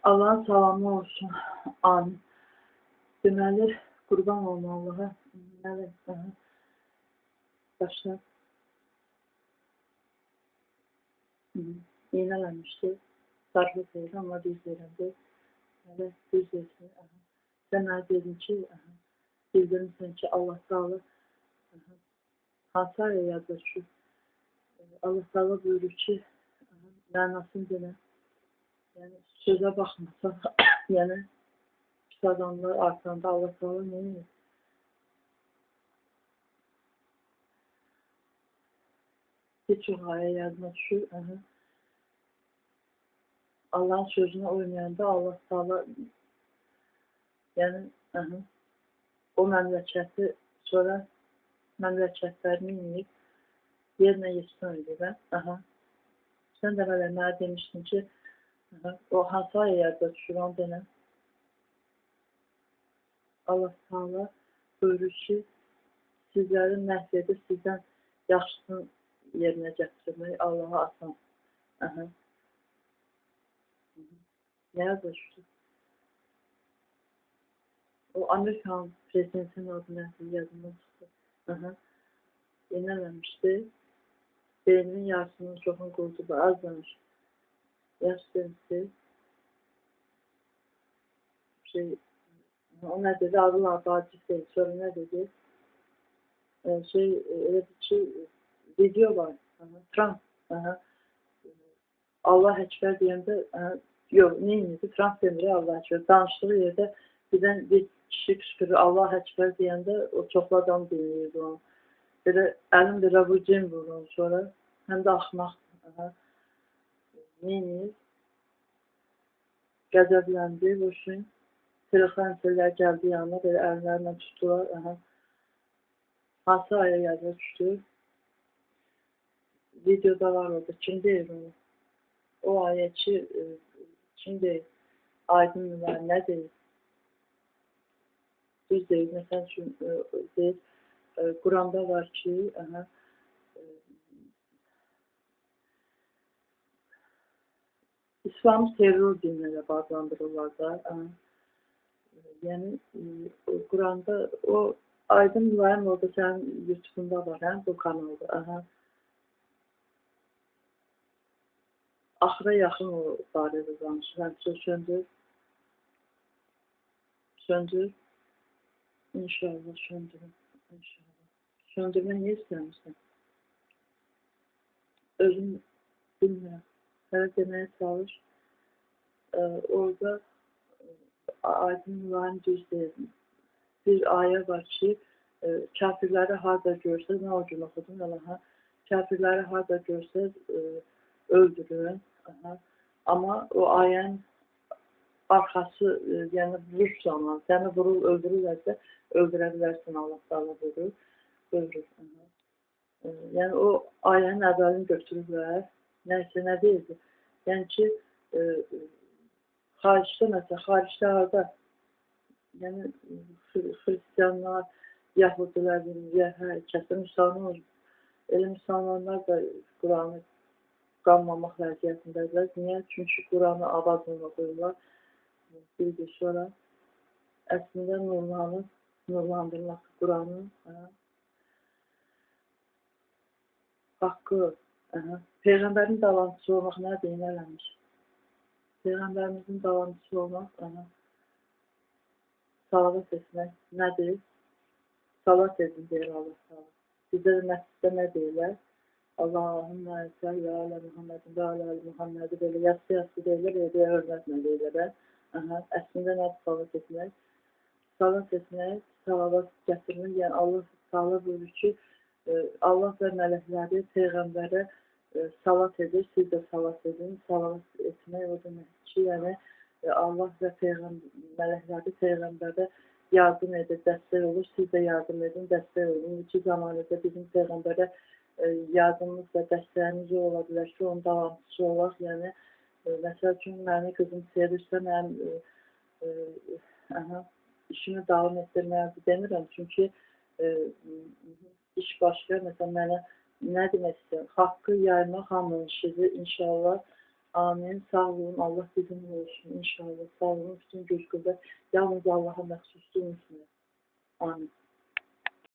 Allah'ın salamı olsun. Amin. Deməli, qurban olma Allaha. Deməli, başlar. İğnələnmişdi. Sarılıq deyir, amma düz deyirəm. Deməli, düz deyirsin. Sən mənə dedin ki, bildirmişsən ki, Allah Taala hansı aya yazır? Allah Taala buyurur ki, mənasını denə. Yəni, sözə baxmasan, yəni, pis adamlar arasında Allah Taala nə edir? Bir çox aya yazma düşür. Allahın sözünə uymayanda Allah Taala yəni, o məmləkəti sonra məmləkətlərini inib yerinə yetirən edir. Sən də mənə demişdin ki, o hansı ayələrdə düşür, onu denə. Allah Taala buyurur ki, sizləri məhv edir, sizdən yaxşısını yerinə gətirmək Allaha asan. Nə yazır? O Amerikan prezidentinin adı nədir? Yazından çıxdı. Yenələmişdi. Beyninin yarısının çoxunu qurdu da, az danış. Yaş demişdi. O nə dedi? Adılar vacib deyil. Sonra nə dedi? Elə ki, video var. Trump. Allah Əkbər deyəndə, yox, neyinizi? Trump demir, Allah Əkbər. Danışdığı yerdə birdən bir kişi qışqırır, Allah Əkbər deyəndə o çoxlu adam dinləyirdi onu. Belə əlim də rəvurcen vurur onu sonra. Həm də axmaq. Neyiniz? Qəzəbləndi, boşun. Telefon gəldi yanına, belə əlinlərlə tutdular. Hansı aya yazı düşdü? Videoda var orada. Kim deyir onu? O ayəçi kim deyir? Aydın var, nə deyir? Düz deyir, məsəl üçün deyir, Quranda var ki, İslamı terror dini ilə adlandırırlar da. Yəni, Quranda o Aydın mülayim orada sənin YouTube'unda var, bu kanalda. Axıra yaxın o barədə danışır. Həmçə söndür. Söndür. İnşallah söndürün. İnşallah. Söndürmək niyə istəmirsən? Özüm bilmirəm. Hələ deməyə çalış. Orada Aydın mülayim düz deyir. Bir ayə var ki, kafirləri harada görsəz, nə o gün oxudun, kafirləri harada görsəz, öldürün. Amma o ayənin arxası, yəni vuruş zaman, səni vurur, öldürürlərsə, öldürə bilərsin, Allah Taala buyurur. Yəni o ayənin əvvəlini götürürlər, nəysə, nə deyildi? Yəni ki, xaricdə məsələn, xaricdə harada? Yəni, xristiyanlar, yəhudilər, hər kəsə müsəlman, elə müsəlmanlar da Quranı qanmamaq vəziyyətindədirlər. Niyə? Çünki Quranı avazla oxuyurlar. Bir sonra əslində nurlandırmaq Quranı haqqı, Peyğəmbərin davamçısı olmaq nədir? Eləmiş. Peyğəmbərimizin davamçısı olmaq, salavat etmək nədir? Salat edin, deyir Allah Taala. Bizdə də məsciddə nə deyirlər? Allahümmə səlli alə Muhammedin və alə Muhammedi belə yassı deyirlər, deyə hörmətlə deyirlər. Əslində nədir salat etmək? Salat etmək, salavat gətirmək, yəni Allah Taala buyurur ki, Allah və mələkləri Peyğəmbərə salat edir, siz də salat edin. Salat etmək o demək ki, yəni Allah və mələkləri Peyğəmbərə yardım edir, dəstək olur, siz də yardım edin, dəstək olun. İki zamanədə bizim Peyğəmbərə yardımımız və dəstəyimiz ola bilər ki, onun davamçısı olaq. Yəni, məsəl üçün, məni qızım sevirsə, mənim işimi davam etdirməyə demirəm. Çünki iş başqa, məsələn, mənə nə demək istəyirəm? Haqqı yaymaq hamının işidir, inşallah. Amin. Sağ olun. Allah bizimle olsun inşallah. Sağ olun. Bütün güc qüvvət yalnız Allah'a məxsusdur. Unutmayın. Amin.